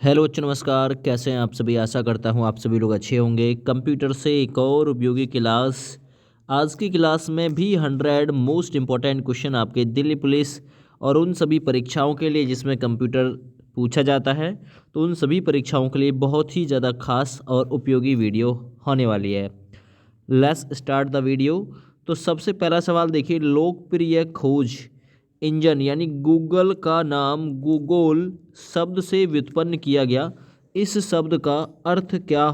Hello बच्चों, नमस्कार। कैसे हैं आप सभी? आशा करता हूं आप सभी लोग अच्छे होंगे। कंप्यूटर से एक और उपयोगी क्लास। आज की क्लास में भी 100 मोस्ट इम्पॉर्टेंट क्वेश्चन आपके दिल्ली पुलिस और उन सभी परीक्षाओं के लिए जिसमें कंप्यूटर पूछा जाता है, तो उन सभी परीक्षाओं के लिए बहुत ही ज़्यादा खास और उपयोगी वीडियो होने वाली है। Let's start the video. तो सबसे पहला सवाल देखिए, लोकप्रिय खोज इंजन यानी गूगल का नाम गूगल शब्द से व्युत्पन्न किया गया। इस शब्द का अर्थ क्या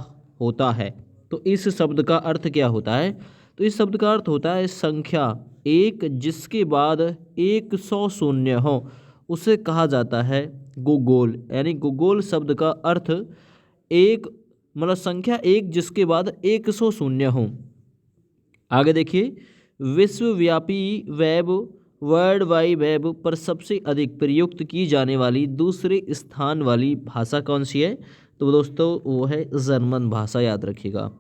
होता है? तो इस शब्द का अर्थ क्या होता है? तो इस शब्द का अर्थ होता है संख्या एक जिसके बाद 100 शून्य हो, उसे कहा जाता है गूगल। यानी गूगल शब्द का अर्थ एक, मतलब संख्या एक जिसके बाद 100 शून्य हो। आगे देखिए, विश्वव्यापी वेब वर्ल्ड वाइड वेब पर सबसे अधिक प्रयुक्त की जाने वाली दूसरे स्थान वाली भाषा कौन सी है? तो दोस्तों वो है जर्मन भाषा, याद रखिएगा।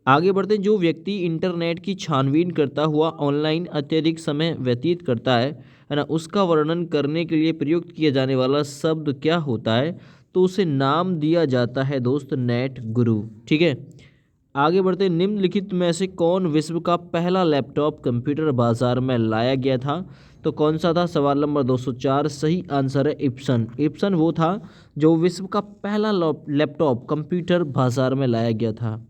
आगे बढ़ते हैं, जो व्यक्ति इंटरनेट की छानबीन करता हुआ ऑनलाइन अत्यधिक समय व्यतीत करता है ना, उसका वर्णन करने के लिए प्रयुक्त किया जाने वाला शब्द क्या होता है? तो उसे नाम दिया जाता है दोस्त नेट गुरु। ठीक है। आगे बढ़ते, निम्नलिखित में से कौन विश्व का पहला लैपटॉप कंप्यूटर बाजार में लाया गया था? तो कौन सा था? सवाल नंबर 204। सही आंसर है इप्सन। इप्सन वो था जो विश्व का पहला लैपटॉप कंप्यूटर बाजार में लाया गया था।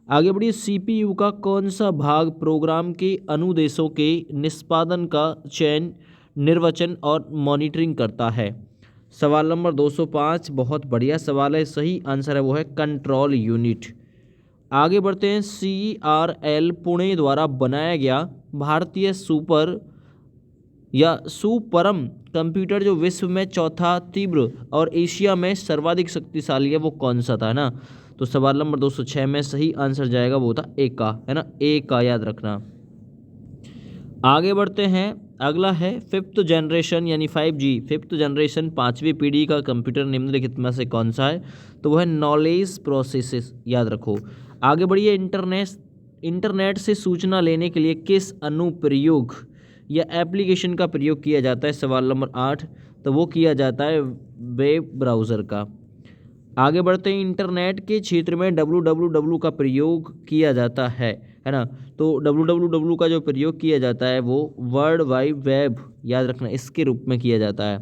आगे बढ़िए, सीपीयू का कौन सा भाग प्रोग्राम के अनुदेशों के निष्पादन का चयन, निर्वचन और मॉनिटरिंग करता है? सवाल नंबर 205। बहुत बढ़िया सवाल है। सही आंसर है वो है कंट्रोल यूनिट। आगे बढ़ते हैं, CRL पुणे द्वारा बनाया गया भारतीय सुपरम कंप्यूटर जो विश्व में चौथा तीव्र और एशिया में सर्वाधिक शक्तिशाली है, वो कौन सा था ना? तो सवाल नंबर 206 में सही आंसर जाएगा वो था ए का, है ना, ए का, याद रखना। आगे बढ़ते हैं, अगला है फिफ्थ जनरेशन यानी 5G, फिफ्थ जनरेशन पाँचवीं पीढ़ी का कंप्यूटर निम्नलिखित में से कौन सा है? तो वह है नॉलेज प्रोसेसेस, याद रखो। आगे बढ़िए, इंटरनेट से सूचना लेने के लिए किस अनुप्रयोग या एप्लीकेशन का प्रयोग किया जाता है? सवाल नंबर 8। तो वो किया जाता है वेब ब्राउज़र का। आगे बढ़ते हैं, इंटरनेट के क्षेत्र में www का प्रयोग किया जाता है ना? तो www का जो प्रयोग किया जाता है वो वर्ल्ड वाइड वेब, याद रखना, इसके रूप में किया जाता है।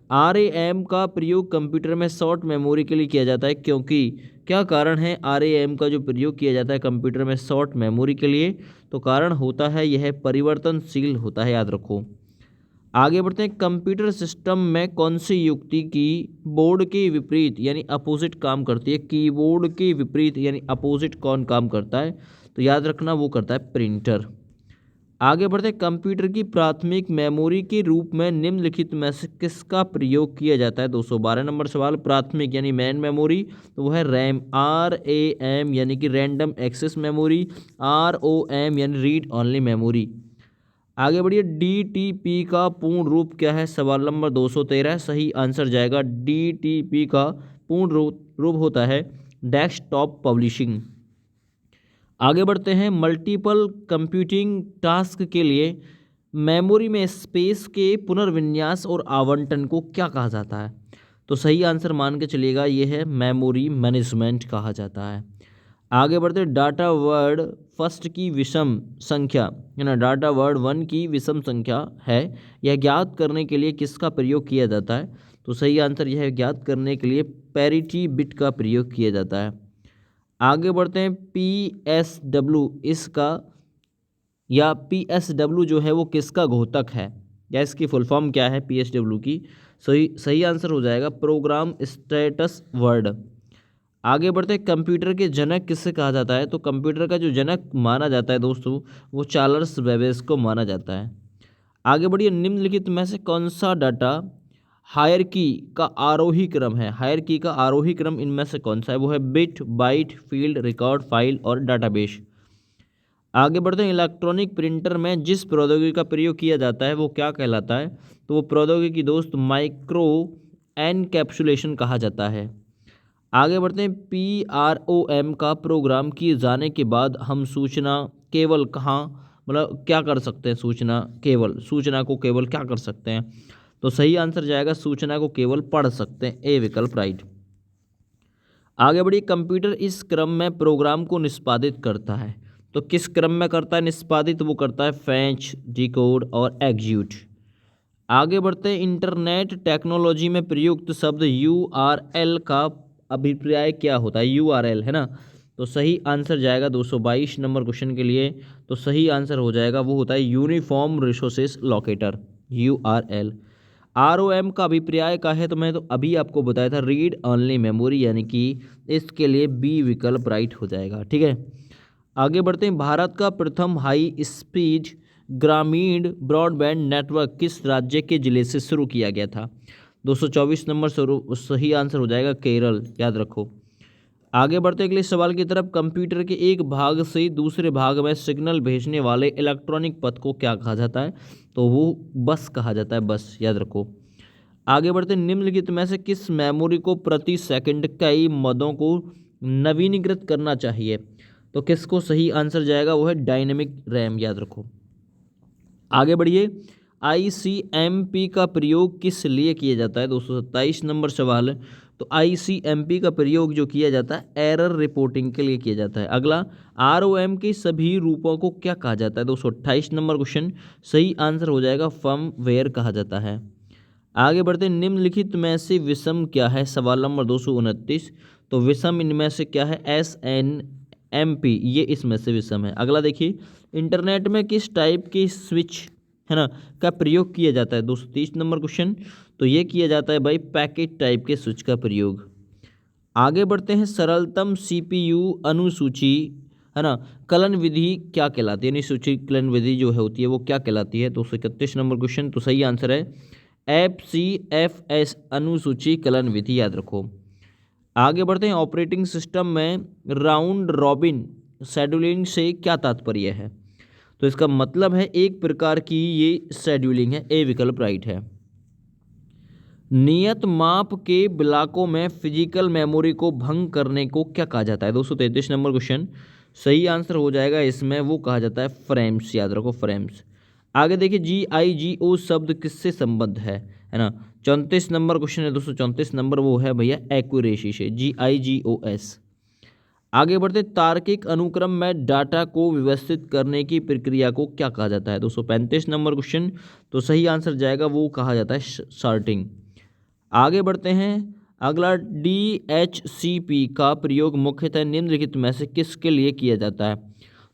RAM का प्रयोग कंप्यूटर में शॉर्ट मेमोरी के लिए किया जाता है, क्योंकि क्या कारण है RAM का जो प्रयोग किया जाता है कंप्यूटर में शॉर्ट मेमोरी के लिए? तो कारण होता है यह परिवर्तनशील होता है, याद रखो। आगे बढ़ते हैं, कंप्यूटर सिस्टम में कौन सी युक्ति की बोर्ड के विपरीत यानी अपोजिट काम करती है? कीबोर्ड के विपरीत यानी अपोजिट कौन काम करता है? तो याद रखना वो करता है प्रिंटर। आगे बढ़ते हैं, कंप्यूटर की प्राथमिक मेमोरी के रूप में निम्नलिखित में से किसका प्रयोग किया जाता है? 212 नंबर सवाल। प्राथमिक यानी मेन मेमोरी, तो वो है रैम। RAM यानी कि रैंडम एक्सेस मेमोरी। ROM यानी रीड ओनली मेमोरी। आगे बढ़िए, DTP का पूर्ण रूप क्या है? सवाल नंबर 213। सही आंसर जाएगा DTP का पूर्ण रूप होता है डेस्कटॉप पब्लिशिंग। आगे बढ़ते हैं, मल्टीपल कंप्यूटिंग टास्क के लिए मेमोरी में स्पेस के पुनर्विन्यास और आवंटन को क्या कहा जाता है? तो सही आंसर मान के चलिएगा ये है मेमोरी मैनेजमेंट कहा जाता है। आगे बढ़ते हैं, डाटा वर्ड फर्स्ट की विषम संख्या, है ना, डाटा वर्ड 1 की विषम संख्या है, यह ज्ञात करने के लिए किसका प्रयोग किया जाता है? तो सही आंसर यह है ज्ञात करने के लिए पैरिटी बिट का प्रयोग किया जाता है। आगे बढ़ते हैं, PSW इसका या PSW जो है वो किसका घोतक है, या इसकी फुल फॉर्म क्या है PSW की? सही आंसर हो जाएगा प्रोग्राम स्टेटस वर्ड। आगे बढ़ते हैं, कंप्यूटर के जनक किससे कहा जाता है? तो कंप्यूटर का जो जनक माना जाता है दोस्तों, वो चार्ल्स बेबेज को माना जाता है। आगे बढ़िए, निम्नलिखित में से कौन सा डाटा हायरकी का आरोही क्रम है? हायरकी का आरोही क्रम इनमें से कौन सा है? वो है bit, byte, field, record, file और डाटाबेस। आगे बढ़ते हैं, इलेक्ट्रॉनिक प्रिंटर में जिस प्रौद्योगिकी का प्रयोग किया जाता है वो क्या कहलाता है? तो वो प्रौद्योगिकी दोस्त माइक्रो एनकैप्सुलेशन कहा जाता है। आगे बढ़ते हैं, PROM का प्रोग्राम किए जाने के बाद हम सूचना केवल कहाँ, मतलब क्या कर सकते हैं? सूचना को केवल क्या कर सकते हैं? तो सही आंसर जाएगा सूचना को केवल पढ़ सकते हैं, ए विकल्प राइट। आगे बढ़िए, कंप्यूटर इस क्रम में प्रोग्राम को निष्पादित करता है। तो किस क्रम में करता है निष्पादित? वो करता है फेच, डिकोड और एग्जीक्यूट। आगे बढ़ते हैं, इंटरनेट टेक्नोलॉजी में प्रयुक्त शब्द यूआरएल का अभिप्राय क्या होता है? यूआरएल है ना, तो सही आंसर जाएगा 222 नंबर क्वेश्चन के लिए। तो सही आंसर हो जाएगा वो होता है uniform resources locator, URL. ROM का अभिप्राय का है, तो मैं तो अभी आपको बताया था रीड ओनली मेमोरी, यानी कि इसके लिए बी विकल्प राइट हो जाएगा। ठीक है, आगे बढ़ते हैं, भारत का प्रथम हाई स्पीड ग्रामीण ब्रॉडबैंड नेटवर्क किस राज्य के जिले से शुरू किया गया था? 224 नंबर सही आंसर हो जाएगा केरल, याद रखो। आगे बढ़ते अगले सवाल की तरफ, कंप्यूटर के एक भाग से दूसरे भाग में सिग्नल भेजने वाले इलेक्ट्रॉनिक पथ को क्या कहा जाता है? तो वो बस कहा जाता है, बस, याद रखो। आगे बढ़ते, निम्नलिखित में से किस मेमोरी को प्रति सेकंड कई मदों को नवीनीकृत करना चाहिए? तो किसको सही आंसर जाएगा वो है डायनेमिक रैम, याद रखो। आगे बढ़िए, आईसीएमपी का प्रयोग किस लिए किया जाता है? 227 नंबर सवाल है। तो आईसीएमपी का प्रयोग जो किया जाता है एरर रिपोर्टिंग के लिए किया जाता है। अगला, आरओएम के सभी रूपों को क्या कहा जाता है? 228 नंबर क्वेश्चन, सही आंसर हो जाएगा फर्मवेयर कहा जाता है। आगे बढ़ते, निम्नलिखित में से विषम क्या है? सवाल नंबर 229। तो विषम इनमें से क्या है? SNMP, ये इसमें से विषम है। अगला देखिए, इंटरनेट में किस टाइप की स्विच है ना का प्रयोग किया जाता है? 230 नंबर क्वेश्चन, तो ये किया जाता है भाई पैकेट टाइप के स्विच का प्रयोग। आगे बढ़ते हैं, सरलतम CPU अनुसूची है ना कलन विधि क्या कहलाती है? यानी सूची कलन विधि जो है होती है वो क्या कहलाती है? 231 नंबर क्वेश्चन, तो सही आंसर है FCFS अनुसूची कलन विधि, याद रखो। आगे बढ़ते हैं, ऑपरेटिंग सिस्टम में राउंड रॉबिन शेड्यूलिंग से क्या तात्पर्य है? तो इसका मतलब है एक प्रकार की ये शेड्यूलिंग है, ए विकल्प राइट है। नियत माप के ब्लॉकों में फिजिकल मेमोरी को भंग करने को क्या कहा जाता है? 233 नंबर क्वेश्चन, सही आंसर हो जाएगा इसमें वो कहा जाता है फ्रेम्स, याद रखो फ्रेम्स। आगे देखिए, GIGO शब्द किससे संबद्ध है ना? 34 नंबर क्वेश्चन है 234 नंबर, वो है भैया एक्यूरेसी से, GIGOS। आगे बढ़ते, तार्किक अनुक्रम में डाटा को व्यवस्थित करने की प्रक्रिया को क्या कहा जाता है? 235 नंबर क्वेश्चन, तो सही आंसर जाएगा वो कहा जाता है सॉर्टिंग। आगे बढ़ते हैं, अगला, DHCP का प्रयोग मुख्यतः निम्नलिखित में से किसके लिए किया जाता है?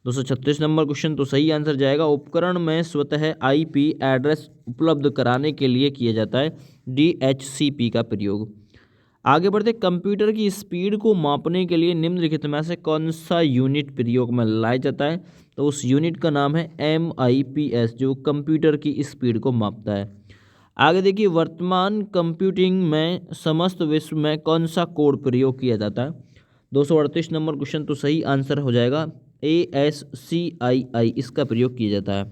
236 नंबर क्वेश्चन, तो सही आंसर जाएगा उपकरण में स्वतः IP एड्रेस उपलब्ध कराने के लिए किया जाता है DHCP का प्रयोग। आगे बढ़ते, कंप्यूटर की स्पीड को मापने के लिए निम्नलिखित में से कौन सा यूनिट प्रयोग में लाया जाता है? तो उस यूनिट का नाम है MIPS, जो कंप्यूटर की स्पीड को मापता है। आगे देखिए, वर्तमान कंप्यूटिंग में समस्त विश्व में कौन सा कोड प्रयोग किया जाता है? 238 नंबर क्वेश्चन, तो सही आंसर हो जाएगा ASCII, इसका प्रयोग किया जाता है।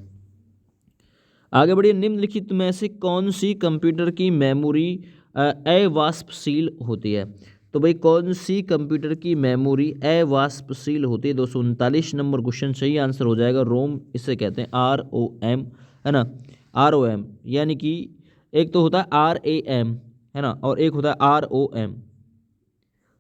आगे बढ़िए, निम्नलिखित में से कौन सी कंप्यूटर की मेमोरी अवाष्पशील होती है? तो भाई कौन सी कंप्यूटर की मेमोरी अवाष्पशील होती है? 239 नंबर क्वेश्चन, सही आंसर हो जाएगा रोम, इसे कहते हैं ROM, है ना, ROM, यानी कि एक तो होता है RAM है ना, और एक होता है ROM,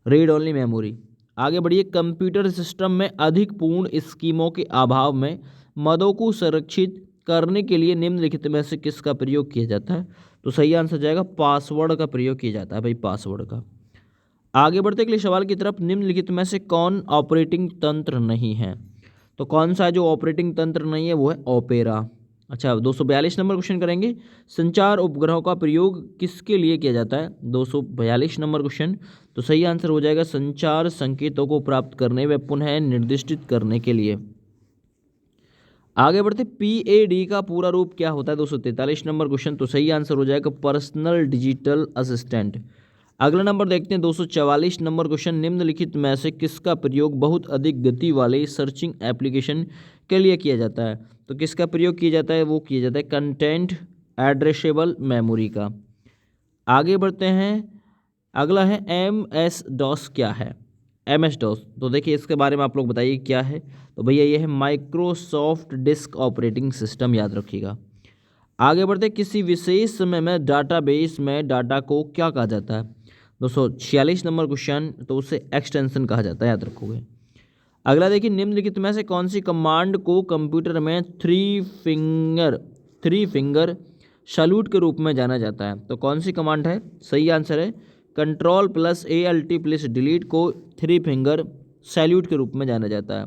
रीड ओनली मेमोरी। आगे बढ़िए, कंप्यूटर सिस्टम में अधिक पूर्ण स्कीमों के अभाव में मदों को संरक्षित करने के लिए निम्नलिखित में से किसका प्रयोग किया जाता है? तो सही आंसर जाएगा पासवर्ड का प्रयोग किया जाता है भाई, पासवर्ड का। आगे बढ़ते अगले सवाल की तरफ, निम्नलिखित में से कौन ऑपरेटिंग तंत्र नहीं है? तो कौन सा जो ऑपरेटिंग तंत्र नहीं है वो है ओपेरा। अच्छा, 242 नंबर क्वेश्चन करेंगे, संचार उपग्रहों का प्रयोग किसके लिए किया जाता है? 242 नंबर क्वेश्चन, तो सही आंसर हो जाएगा संचार संकेतों को प्राप्त करने व पुनः निर्दिष्टित करने के लिए। आगे बढ़ते, PAD का पूरा रूप क्या होता है? 243 नंबर क्वेश्चन, तो सही आंसर हो जाएगा पर्सनल डिजिटल असिस्टेंट। अगला नंबर देखते हैं 244 नंबर क्वेश्चन, निम्नलिखित में से किसका प्रयोग बहुत अधिक गति वाले सर्चिंग एप्लीकेशन के लिए किया जाता है? तो किसका प्रयोग किया जाता है? वो किया जाता है कंटेंट एड्रेसेबल मेमोरी का। आगे बढ़ते हैं, अगला है MS-DOS क्या है? MS-DOS, तो देखिए इसके बारे में आप लोग बताइए क्या है? तो भैया ये है माइक्रोसॉफ्ट डिस्क ऑपरेटिंग सिस्टम, याद रखिएगा। आगे बढ़ते, किसी विशेष समय में डाटाबेस में डाटा को क्या कहा जाता है? 246 नंबर क्वेश्चन, तो उसे एक्सटेंशन कहा जाता है, याद रखोगे। अगला देखिए, निम्नलिखित में से कौन सी कमांड को कंप्यूटर में थ्री फिंगर सैल्यूट के रूप में जाना जाता है? तो कौन सी कमांड है? सही आंसर है control plus ALT plus delete को थ्री फिंगर सैल्यूट के रूप में जाना जाता है।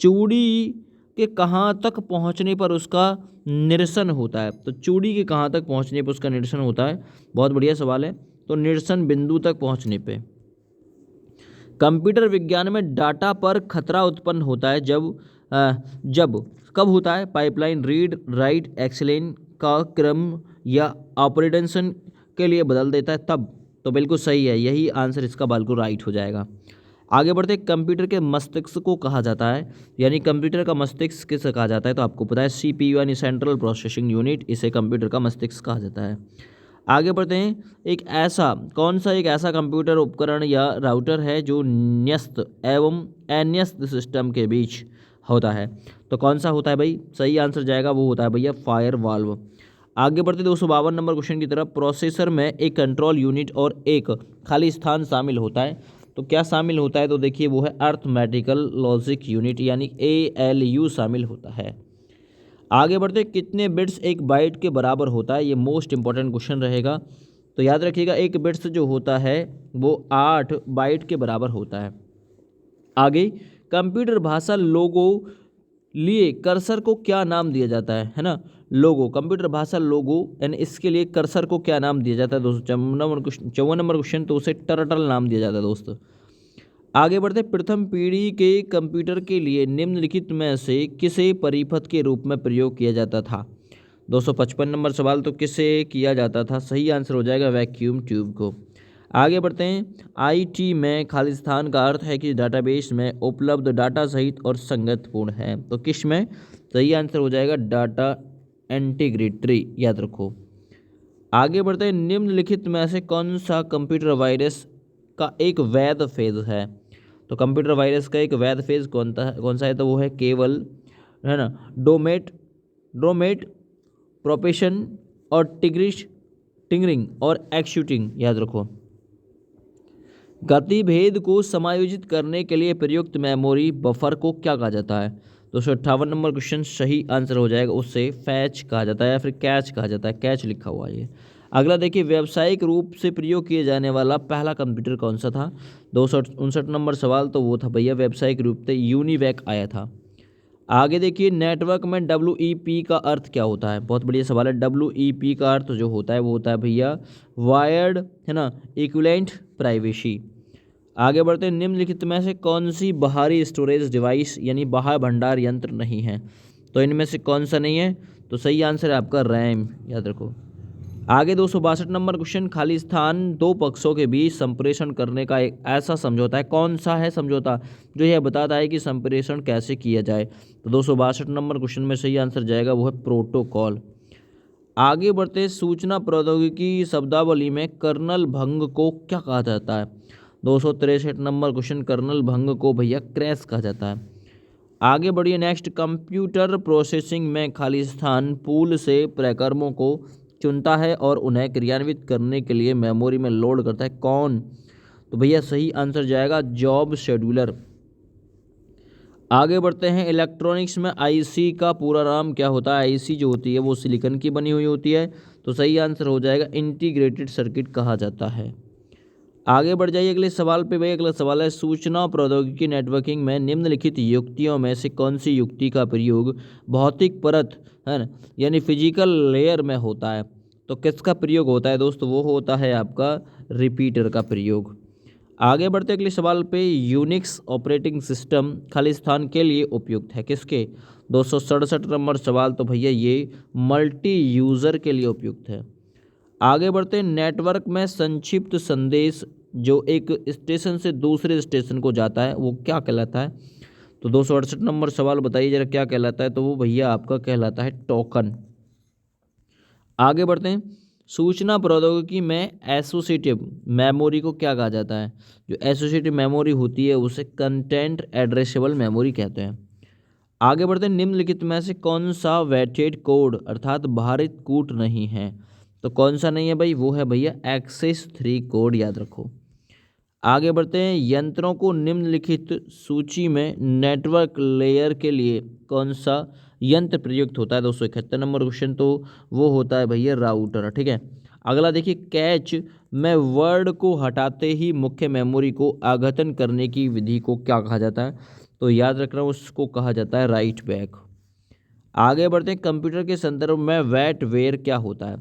चूड़ी के कहाँ तक पहुँचने पर उसका निरसन होता है? तो चूड़ी के कहाँ तक पहुँचने पर उसका निरसन होता है? बहुत बढ़िया सवाल है। तो निरसन बिंदु तक पहुँचने पे। कंप्यूटर विज्ञान में डाटा पर खतरा उत्पन्न होता है जब कब होता है? पाइपलाइन रीड राइट एक्सेलेन का क्रम या ऑपरेशन के लिए बदल देता है, तब। तो बिल्कुल सही है, यही आंसर इसका बिल्कुल राइट हो जाएगा। आगे बढ़ते, कंप्यूटर के मस्तिष्क को कहा जाता है, यानी कंप्यूटर का मस्तिष्क किसे कहा जाता है? तो आपको पता है CPU यानी सेंट्रल प्रोसेसिंग यूनिट, इसे कंप्यूटर का मस्तिष्क कहा जाता है। आगे बढ़ते हैं, एक ऐसा कंप्यूटर उपकरण या राउटर है जो न्यस्त एवं अन्यस्त सिस्टम के बीच होता है? तो कौन सा होता है भाई? सही आंसर जाएगा, वो होता है भैया फायर वाल्व। आगे बढ़ते 252 नंबर क्वेश्चन की तरफ। प्रोसेसर में एक कंट्रोल यूनिट और एक खाली स्थान शामिल होता है, तो क्या शामिल होता है? तो देखिए वो है अर्थमेटिकल लॉजिक यूनिट यानी ALU शामिल होता है। आगे बढ़ते, कितने बिट्स एक बाइट के बराबर होता है? ये मोस्ट इंपॉर्टेंट क्वेश्चन रहेगा, तो याद रखिएगा एक बिट्स जो होता है वो 8 बाइट के बराबर होता है। आगे, कंप्यूटर भाषा लोगो लिए कर्सर को क्या नाम दिया जाता है ना? लोगो, कंप्यूटर भाषा लोगो यानी इसके लिए कर्सर को क्या नाम दिया जाता है दोस्तों? 54 नंबर क्वेश्चन, तो उसे टर्टल नाम दिया जाता है दोस्तों। आगे बढ़ते, प्रथम पीढ़ी के कंप्यूटर के लिए निम्नलिखित में से किसे परिपथ के रूप में प्रयोग किया जाता था? 255 नंबर सवाल, तो किसे किया जाता था? सही आंसर हो जाएगा वैक्यूम ट्यूब को। आगे बढ़ते हैं, IT में खालिस्तान का अर्थ है कि डाटाबेस में उपलब्ध डाटा सहित और संगतपूर्ण है, तो किस में? सही आंसर हो जाएगा डाटा इंटीग्रिटी, याद रखो। आगे बढ़ते हैं, निम्नलिखित में से कौन सा कंप्यूटर वायरस का एक वैध फेज है? तो कंप्यूटर वायरस का एक वैध फेज कौन सा है? तो वो है केवल, है ना, ड्रोमेट प्रोपेशन और टिंगरिंग और एक्शूटिंग, याद रखो। गतिभेद को समायोजित करने के लिए प्रयुक्त मेमोरी बफर को क्या कहा जाता है? 258 नंबर क्वेश्चन, सही आंसर हो जाएगा उसे फैच कहा जाता है या फिर कैच कहा जाता है, कैच लिखा हुआ है ये। अगला देखिए, व्यावसायिक रूप से प्रयोग किए जाने वाला पहला कंप्यूटर कौन सा था? 259 नंबर सवाल, तो वो था भैया व्यावसायिक रूप से यूनिवैक आया था। आगे देखिए, नेटवर्क में WEP का अर्थ क्या होता है? बहुत बढ़िया सवाल है। WEP का अर्थ जो होता है वो होता है भैया वायर्ड, है ना, इक्विवेलेंट प्राइवेसी। आगे बढ़ते हैं, निम्नलिखित में से कौन सी बाहरी स्टोरेज डिवाइस यानी बाह्य भंडार यंत्र नहीं है? तो इनमें से कौन सा नहीं है? तो सही आंसर है आपका रैम, याद रखो। आगे 262 नंबर क्वेश्चन, खाली स्थान दो पक्षों के बीच संप्रेषण करने का एक ऐसा समझौता है, कौन सा है समझौता जो यह बताता है कि संप्रेषण कैसे किया जाए? तो 262 नंबर क्वेश्चन में सही आंसर जाएगा वो है प्रोटोकॉल। आगे बढ़ते, सूचना प्रौद्योगिकी शब्दावली में कर्नल भंग को क्या कहा जाता है? 263 नंबर क्वेश्चन, कर्नल भंग को भैया क्रैश कहा जाता है। आगे बढ़िए, नेक्स्ट, कंप्यूटर प्रोसेसिंग में खाली स्थान पूल से प्रक्रमों को चुनता है और उन्हें क्रियान्वित करने के लिए मेमोरी में लोड करता है, कौन? तो भैया सही आंसर जाएगा जॉब शेड्यूलर। आगे बढ़ते हैं, इलेक्ट्रॉनिक्स में IC का पूरा नाम क्या होता है? IC जो होती है वो सिलिकॉन की बनी हुई होती है, तो सही आंसर हो जाएगा इंटीग्रेटेड सर्किट कहा जाता है। आगे बढ़ जाइए अगले सवाल पे भाई। अगला सवाल है, सूचना प्रौद्योगिकी नेटवर्किंग में निम्नलिखित युक्तियों में से कौन सी युक्ति का प्रयोग भौतिक परत, है ना, यानी फिजिकल लेयर में होता है? तो किसका प्रयोग होता है दोस्तों? वो होता है आपका रिपीटर का प्रयोग। आगे बढ़ते अगले सवाल पे, यूनिक्स ऑपरेटिंग सिस्टम खालिस्तान के लिए उपयुक्त है, किसके? 267 नंबर सवाल, तो भैया ये मल्टी यूज़र के लिए उपयुक्त है। आगे बढ़ते, नेटवर्क में संक्षिप्त संदेश जो एक स्टेशन से दूसरे स्टेशन को जाता है वो क्या कहलाता है? तो 268 नंबर सवाल, बताइए जरा क्या कहलाता है? तो वो भैया आपका कहलाता है टोकन। आगे बढ़ते हैं, सूचना प्रौद्योगिकी में एसोसिएटिव मेमोरी को क्या कहा जाता है? जो एसोसिएटिव मेमोरी होती है उसे कंटेंट एड्रेसेबल मेमोरी कहते हैं। आगे बढ़ते हैं, निम्नलिखित में से कौन सा वेटेड कोड अर्थात भारित कूट नहीं है? तो कौन सा नहीं है भाई, वो है भैया एक्सेस 3 कोड, याद रखो। आगे बढ़ते हैं, यंत्रों को निम्नलिखित सूची में नेटवर्क लेयर के लिए कौन सा यंत्र प्रयुक्त होता है। 271 नंबर क्वेश्चन, तो वो होता है भैया राउटर, ठीक है। अगला देखिए, कैच में वर्ड को हटाते ही मुख्य मेमोरी को आघतन करने की विधि को क्या कहा जाता है। तो याद रखना, उसको कहा जाता है राइट बैक। आगे बढ़ते हैं, कंप्यूटर के संदर्भ में वेटवेयर क्या होता है।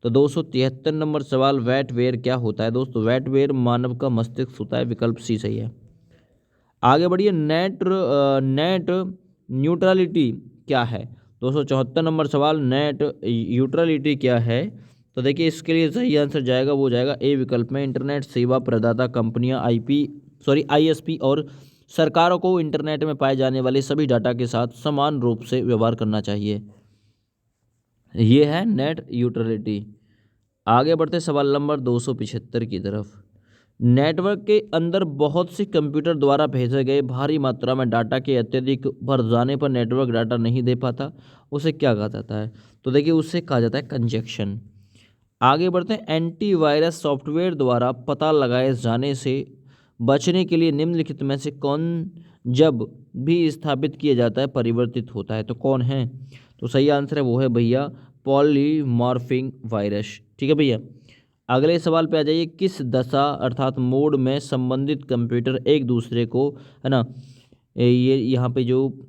तो 273 नंबर सवाल, वेटवेयर क्या होता है दोस्तों। वेटवेयर मानव का मस्तिष्क होता है, विकल्प सी सही है। आगे बढ़िए, नेट न्यूट्रलिटी क्या है। 274 नंबर सवाल, नेट न्यूट्रलिटी क्या है। तो देखिए, इसके लिए सही आंसर जाएगा, वो जाएगा ए विकल्प में। इंटरनेट सेवा प्रदाता कंपनियां आईएसपी और सरकारों को इंटरनेट में पाए जाने वाले सभी डाटा के साथ समान रूप से व्यवहार करना चाहिए। ये है नेट न्यूट्रलिटी। आगे बढ़ते सवाल नंबर 275 की तरफ। नेटवर्क के अंदर बहुत से कंप्यूटर द्वारा भेजे गए भारी मात्रा में डाटा के अत्यधिक भर जाने पर नेटवर्क डाटा नहीं दे पाता, उसे क्या कहा जाता है। तो देखिए, उसे कहा जाता है कंजेक्शन। आगे बढ़ते हैं, एंटीवायरस सॉफ्टवेयर द्वारा पता लगाए जाने से बचने के लिए निम्नलिखित में से कौन जब भी स्थापित किया जाता है परिवर्तित होता है। तो कौन है, तो सही आंसर है वो है भैया पॉलीमॉर्फिंग वायरस, ठीक है भैया। अगले सवाल पे आ जाइए, किस दशा अर्थात मोड में संबंधित कंप्यूटर एक दूसरे को, है ना, ये यहाँ पे जो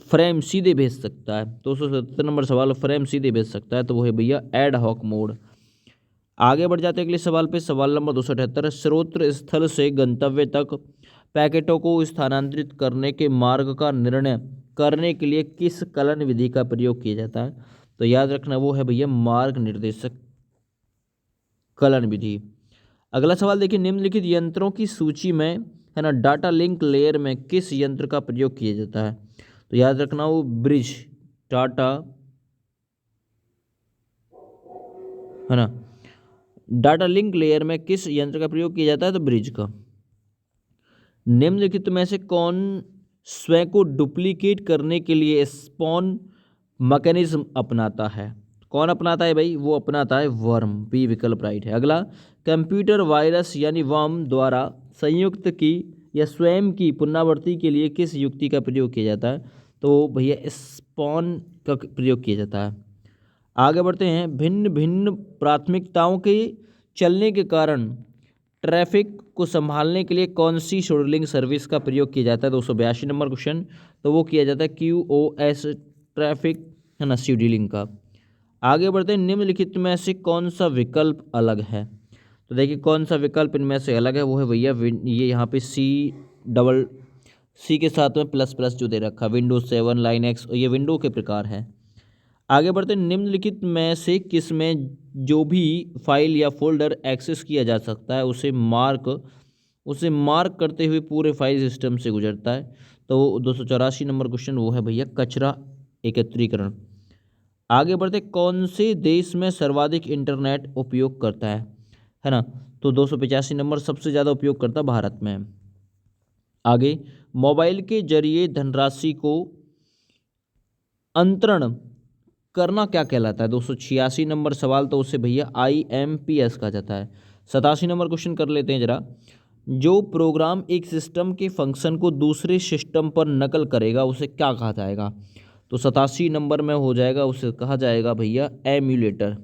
फ्रेम सीधे भेज सकता है। 277 नंबर सवाल, फ्रेम सीधे भेज सकता है, तो वो है भैया एड हॉक मोड। आगे बढ़ जाते हैं अगले सवाल पे, सवाल नंबर 278, स्रोत स्थल से गंतव्य तक पैकेटों को स्थानांतरित करने के मार्ग का निर्णय करने के लिए किस कलन विधि का प्रयोग किया जाता है। तो याद रखना, वो है भैया मार्ग निर्देशक कलन विधि। अगला सवाल देखिए, निम्नलिखित यंत्रों की सूची में, है ना, डाटा लिंक लेयर में किस यंत्र का प्रयोग किया जाता है। तो याद रखना, वो ब्रिज डाटा, है ना, डाटा लिंक लेयर में किस यंत्र का प्रयोग किया जाता है, तो ब्रिज का। निम्नलिखित में से कौन स्वयं को डुप्लीकेट करने के लिए स्पॉन मैकेनिज्म अपनाता है। कौन अपनाता है भाई, वो अपनाता है वर्म, बी विकल्प राइट है। अगला, कंप्यूटर वायरस यानी वर्म द्वारा संयुक्त की या स्वयं की पुनरावृत्ति के लिए किस युक्ति का प्रयोग किया जाता है। तो भैया स्पॉन का प्रयोग किया जाता है। आगे बढ़ते हैं, भिन्न भिन्न प्राथमिकताओं के चलने के कारण ट्रैफिक को संभालने के लिए कौन सी शेड्यूलिंग सर्विस का प्रयोग किया जाता है। 282 नंबर क्वेश्चन, तो वो किया जाता है QoS ट्रैफिक, है ना, शेड्यूलिंग का। आगे बढ़ते हैं, निम्नलिखित में से कौन सा विकल्प अलग है। तो देखिए, कौन सा विकल्प इनमें से अलग है, वो है भैया ये यहाँ पे सी के साथ में प्लस प्लस जो दे रखा, विंडोज 7 लाइनक्स, ये विंडो के प्रकार है। आगे बढ़ते हैं, निम्नलिखित में से किस में जो भी फाइल या फोल्डर एक्सेस किया जा सकता है उसे मार्क करते हुए पूरे फाइल सिस्टम से गुजरता है। तो 284 नंबर क्वेश्चन, वो है भैया कचरा एकत्रीकरण। आगे बढ़ते, कौन से देश में सर्वाधिक इंटरनेट उपयोग करता है ना। तो 285 नंबर, सबसे ज़्यादा उपयोग करता भारत में। आगे, मोबाइल के जरिए धनराशि को अंतरण करना क्या कहलाता है। 286 नंबर सवाल, तो उसे भैया IMPS कहा जाता है। 87 नंबर क्वेश्चन कर लेते हैं जरा, जो प्रोग्राम एक सिस्टम के फंक्शन को दूसरे सिस्टम पर नकल करेगा उसे क्या कहा जाएगा। तो 87 नंबर में हो जाएगा, उसे कहा जाएगा भैया एम्यूलेटर।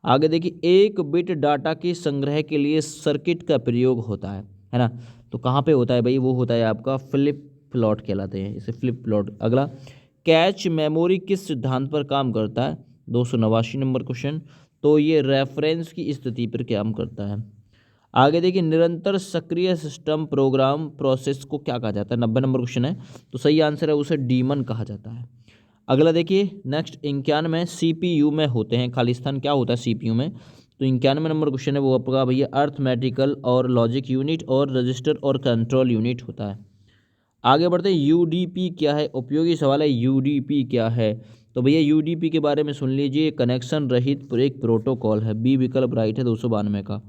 आगे देखिए, एक बिट डाटा के संग्रह के लिए सर्किट का प्रयोग होता है ना। तो कहाँ पे होता है भाई, वो होता है आपका फ्लिप फ्लॉप कहलाते हैं, इसे फ्लिप फ्लॉप। अगला, कैच मेमोरी किस सिद्धांत पर काम करता है। 289 नंबर क्वेश्चन, तो ये रेफरेंस की स्थिति पर काम करता है। आगे देखिए, निरंतर सक्रिय सिस्टम प्रोग्राम प्रोसेस को क्या कहा जाता है। 90 नंबर क्वेश्चन है, तो सही आंसर है उसे डीमन कहा जाता है। अगला देखिए, नेक्स्ट 91 में CPU में होते हैं, खालिस्तान क्या होता है CPU में। तो 91 नंबर क्वेश्चन है वो आपका भैया अर्थमेटिकल और लॉजिक यूनिट और रजिस्टर और कंट्रोल यूनिट होता है। आगे बढ़ते हैं, UDP क्या है, उपयोगी सवाल है, UDP क्या है। तो भैया UDP के बारे में सुन लीजिए, कनेक्शन रहित एक प्रोटोकॉल है, बी विकल्प राइट है 292 का।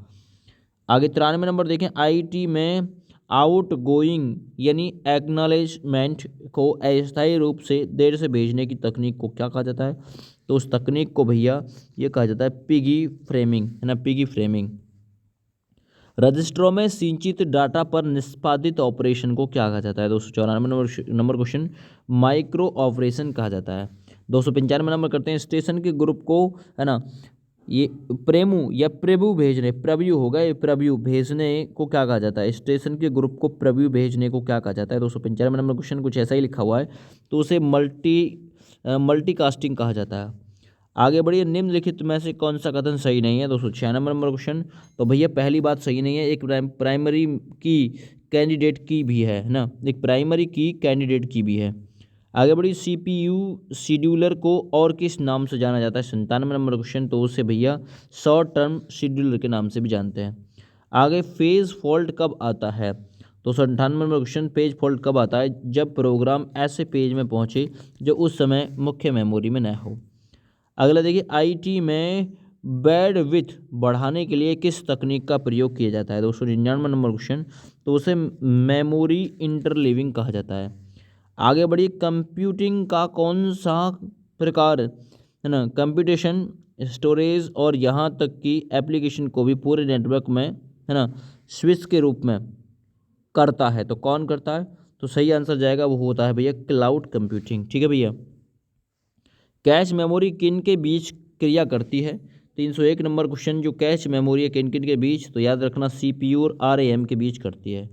आगे 93 नंबर देखें, IT में आउट गोइंग यानी एक्नॉलेजमेंट को अस्थायी रूप से देर से भेजने की तकनीक को क्या कहा जाता है। तो उस तकनीक को भैया ये कहा जाता है पिगी फ्रेमिंग, है ना, पिगी फ्रेमिंग। रजिस्टरों में संचित डाटा पर निष्पादित ऑपरेशन को क्या कहा जाता है? 294 नंबर क्वेश्चन माइक्रो ऑपरेशन कहा जाता है। 295 नंबर करते हैं स्टेशन के ग्रुप को, है ना, ये प्रेमू या प्रभु भेजने, प्रव्यू होगा ये, प्रव्यू भेजने को क्या कहा जाता है? स्टेशन के ग्रुप को प्रव्यू भेजने को क्या कहा जाता है? 295 नंबर क्वेश्चन कुछ ऐसा ही लिखा हुआ है, तो उसे मल्टीकास्टिंग कहा जाता है। आगे बढ़िए, निम्नलिखित में से कौन सा कथन सही नहीं है? 296 नंबर क्वेश्चन, तो भैया पहली बात सही नहीं है, एक प्राइमरी की कैंडिडेट की भी है ना, एक प्राइमरी की कैंडिडेट की भी है। आगे बढ़िए, सीपीयू शेड्यूलर को और किस नाम से जाना जाता है? 97 नंबर क्वेश्चन, तो उसे भैया शॉर्ट टर्म शेड्यूलर के नाम से भी जानते हैं। आगे, फेज फॉल्ट कब आता है? 298 नंबर क्वेश्चन, पेज फॉल्ट कब आता है? जब प्रोग्राम ऐसे पेज में पहुंचे जो उस समय मुख्य मेमोरी में न हो। अगला देखिए, आईटी में बैंडविड्थ बढ़ाने के लिए किस तकनीक का प्रयोग किया जाता है? 299 नंबर क्वेश्चन, तो उसे मेमोरी इंटरलीविंग कहा जाता है। आगे बढ़िए, कंप्यूटिंग का कौन सा प्रकार, है ना, कंप्यूटेशन, स्टोरेज और यहाँ तक कि एप्लीकेशन को भी पूरे नेटवर्क में, है ना, स्विच के रूप में करता है? तो कौन करता है? तो सही आंसर जाएगा वो होता है भैया क्लाउड कंप्यूटिंग। ठीक है भैया। कैश मेमोरी किन के बीच क्रिया करती है? 301 नंबर क्वेश्चन, जो कैश मेमोरी है किन किन के बीच? तो याद रखना सीपीयू और आरएएम के बीच करती है।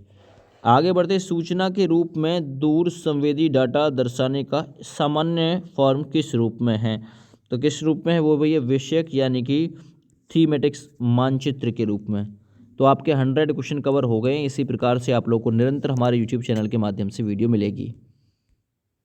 आगे बढ़ते, सूचना के रूप में दूर संवेदी डाटा दर्शाने का सामान्य फॉर्म किस रूप में है? तो किस रूप में है वो भैया? विषयक यानी कि थीमेटिक्स मानचित्र के रूप में। तो आपके 100 क्वेश्चन कवर हो गए। इसी प्रकार से आप लोग को निरंतर हमारे यूट्यूब चैनल के माध्यम से वीडियो मिलेगी।